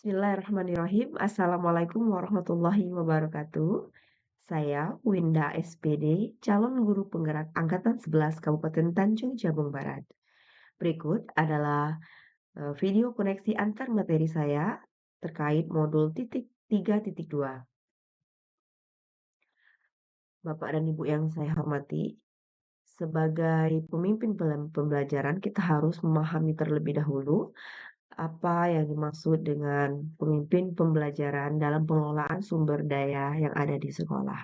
Bismillahirrahmanirrahim. Assalamualaikum warahmatullahi wabarakatuh. Saya Winda SPD, calon guru penggerak Angkatan 11 Kabupaten Tanjung Jabung Barat. Berikut adalah video koneksi antar materi saya terkait modul titik 3.2. Bapak dan Ibu yang saya hormati, sebagai pemimpin pembelajaran kita harus memahami terlebih dahulu apa yang dimaksud dengan pemimpin pembelajaran dalam pengelolaan sumber daya yang ada di sekolah?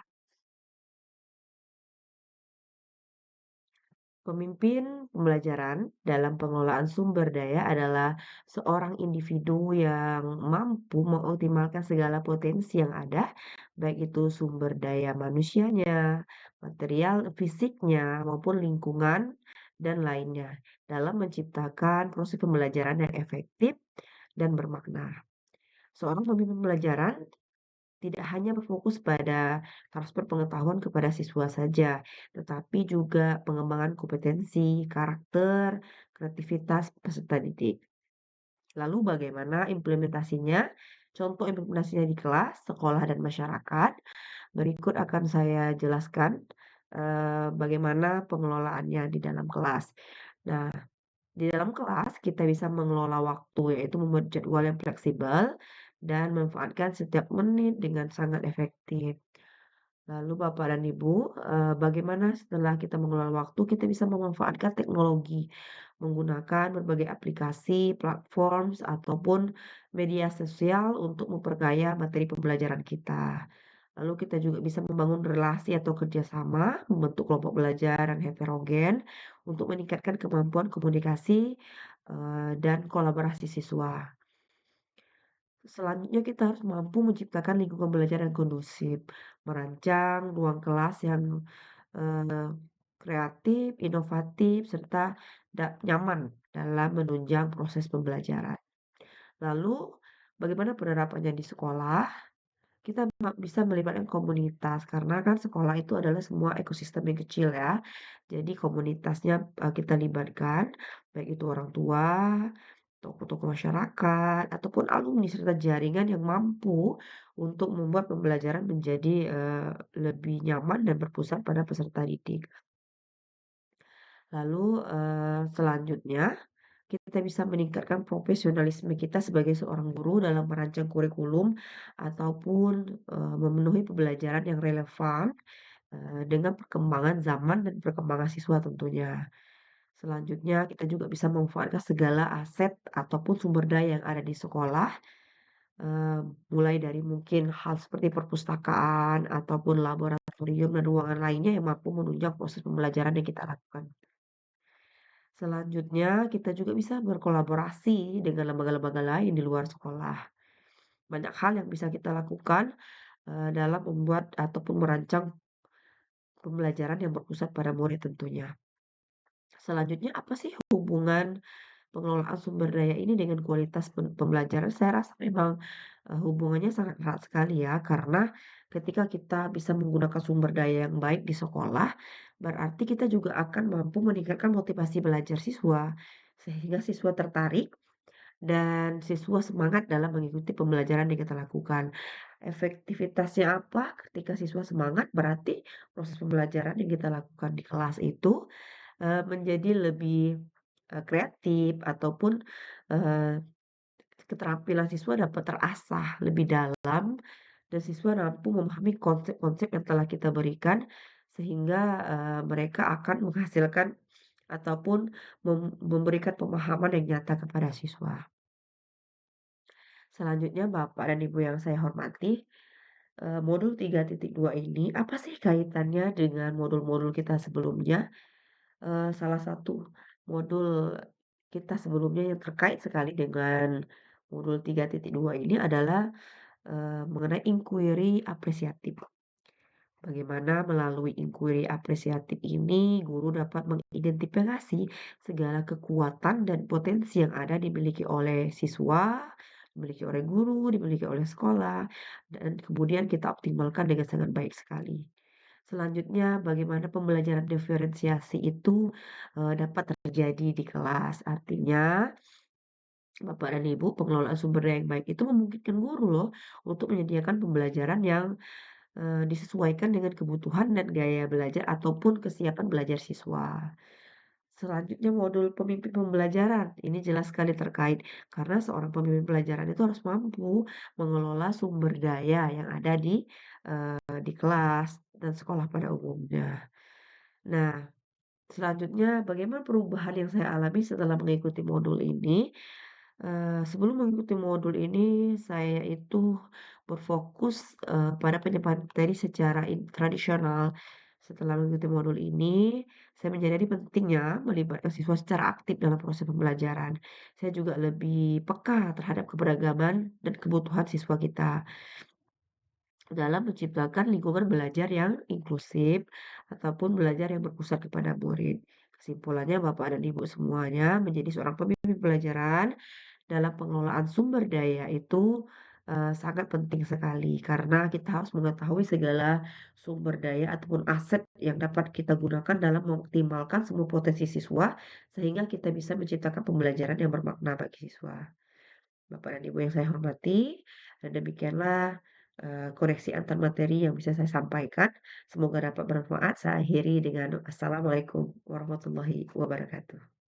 Pemimpin pembelajaran dalam pengelolaan sumber daya adalah seorang individu yang mampu mengoptimalkan segala potensi yang ada, baik itu sumber daya manusianya, material fisiknya, maupun lingkungan, dan lainnya, dalam menciptakan proses pembelajaran yang efektif dan bermakna. Seorang pemimpin pembelajaran tidak hanya berfokus pada transfer pengetahuan kepada siswa saja, tetapi juga pengembangan kompetensi, karakter, kreativitas peserta didik. Lalu bagaimana implementasinya? Contoh implementasinya di kelas, sekolah, dan masyarakat. Berikut akan saya jelaskan bagaimana pengelolaannya di dalam kelas. Nah, di dalam kelas, kita bisa mengelola waktu, yaitu membuat jadwal yang fleksibel dan memanfaatkan setiap menit dengan sangat efektif. Lalu Bapak dan Ibu, bagaimana setelah kita mengelola waktu, kita bisa memanfaatkan teknologi, menggunakan berbagai aplikasi, platform, ataupun media sosial untuk memperkaya materi pembelajaran kita. Lalu kita juga bisa membangun relasi atau kerjasama, membentuk kelompok belajar yang heterogen untuk meningkatkan kemampuan komunikasi dan kolaborasi siswa. Selanjutnya kita harus mampu menciptakan lingkungan belajar yang kondusif, merancang ruang kelas yang eh, kreatif, inovatif, serta nyaman dalam menunjang proses pembelajaran. Lalu, bagaimana penerapannya di sekolah? Kita bisa melibatkan komunitas karena kan sekolah itu adalah semua ekosistem yang kecil ya. Jadi komunitasnya kita libatkan, baik itu orang tua, tokoh-tokoh masyarakat, ataupun alumni serta jaringan yang mampu untuk membuat pembelajaran menjadi lebih nyaman dan berpusat pada peserta didik. Lalu selanjutnya kita bisa meningkatkan profesionalisme kita sebagai seorang guru dalam merancang kurikulum ataupun memenuhi pembelajaran yang relevan dengan perkembangan zaman dan perkembangan siswa tentunya. Selanjutnya, kita juga bisa memanfaatkan segala aset ataupun sumber daya yang ada di sekolah, eee, mulai dari mungkin hal seperti perpustakaan ataupun laboratorium dan ruangan lainnya yang mampu menunjang proses pembelajaran yang kita lakukan. Selanjutnya, kita juga bisa berkolaborasi dengan lembaga-lembaga lain di luar sekolah. Banyak hal yang bisa kita lakukan, dalam membuat ataupun merancang pembelajaran yang berpusat pada murid tentunya. Selanjutnya, apa sih hubungan pengelolaan sumber daya ini dengan kualitas pembelajaran? Saya rasa memang, hubungannya sangat erat sekali ya, karena ketika kita bisa menggunakan sumber daya yang baik di sekolah, berarti kita juga akan mampu meningkatkan motivasi belajar siswa, sehingga siswa tertarik dan siswa semangat dalam mengikuti pembelajaran yang kita lakukan. Efektivitasnya apa? Ketika siswa semangat, berarti proses pembelajaran yang kita lakukan di kelas itu menjadi lebih, kreatif ataupun, eee, keterampilan siswa dapat terasah lebih dalam dan siswa mampu memahami konsep-konsep yang telah kita berikan sehingga, mereka akan menghasilkan ataupun memberikan pemahaman yang nyata kepada siswa. Selanjutnya Bapak dan Ibu yang saya hormati, modul 3.2 ini apa sih kaitannya dengan modul-modul kita sebelumnya? Salah satu modul kita sebelumnya yang terkait sekali dengan modul 3.2 ini adalah, mengenai inquiry apresiatif. Bagaimana melalui inquiry apresiatif ini, guru dapat mengidentifikasi segala kekuatan dan potensi yang ada dimiliki oleh siswa, dimiliki oleh guru, dimiliki oleh sekolah, dan kemudian kita optimalkan dengan sangat baik sekali. Selanjutnya, bagaimana pembelajaran diferensiasi itu dapat terjadi di kelas. Artinya, Bapak dan Ibu, pengelolaan sumber daya yang baik itu memungkinkan guru loh untuk menyediakan pembelajaran yang disesuaikan dengan kebutuhan dan gaya belajar ataupun kesiapan belajar siswa. Selanjutnya modul pemimpin pembelajaran. Ini jelas sekali terkait karena seorang pemimpin pelajaran itu harus mampu mengelola sumber daya yang ada di kelas dan sekolah pada umumnya. Nah, selanjutnya bagaimana perubahan yang saya alami setelah mengikuti modul ini? Sebelum mengikuti modul ini, saya itu berfokus, pada penyampaian materi secara tradisional. Setelah mengikuti modul ini, saya menyadari pentingnya melibatkan siswa secara aktif dalam proses pembelajaran. Saya juga lebih peka terhadap keberagaman dan kebutuhan siswa kita dalam menciptakan lingkungan belajar yang inklusif ataupun belajar yang berpusat kepada murid. Kesimpulannya, Bapak dan Ibu semuanya menjadi seorang pemimpin pelajaran dalam pengelolaan sumber daya itu, sangat penting sekali karena kita harus mengetahui segala sumber daya ataupun aset yang dapat kita gunakan dalam mengoptimalkan semua potensi siswa, sehingga kita bisa menciptakan pembelajaran yang bermakna bagi siswa. Bapak dan Ibu yang saya hormati, dan demikianlah, koneksi antar materi yang bisa saya sampaikan. Semoga dapat bermanfaat. Saya akhiri dengan assalamualaikum warahmatullahi wabarakatuh.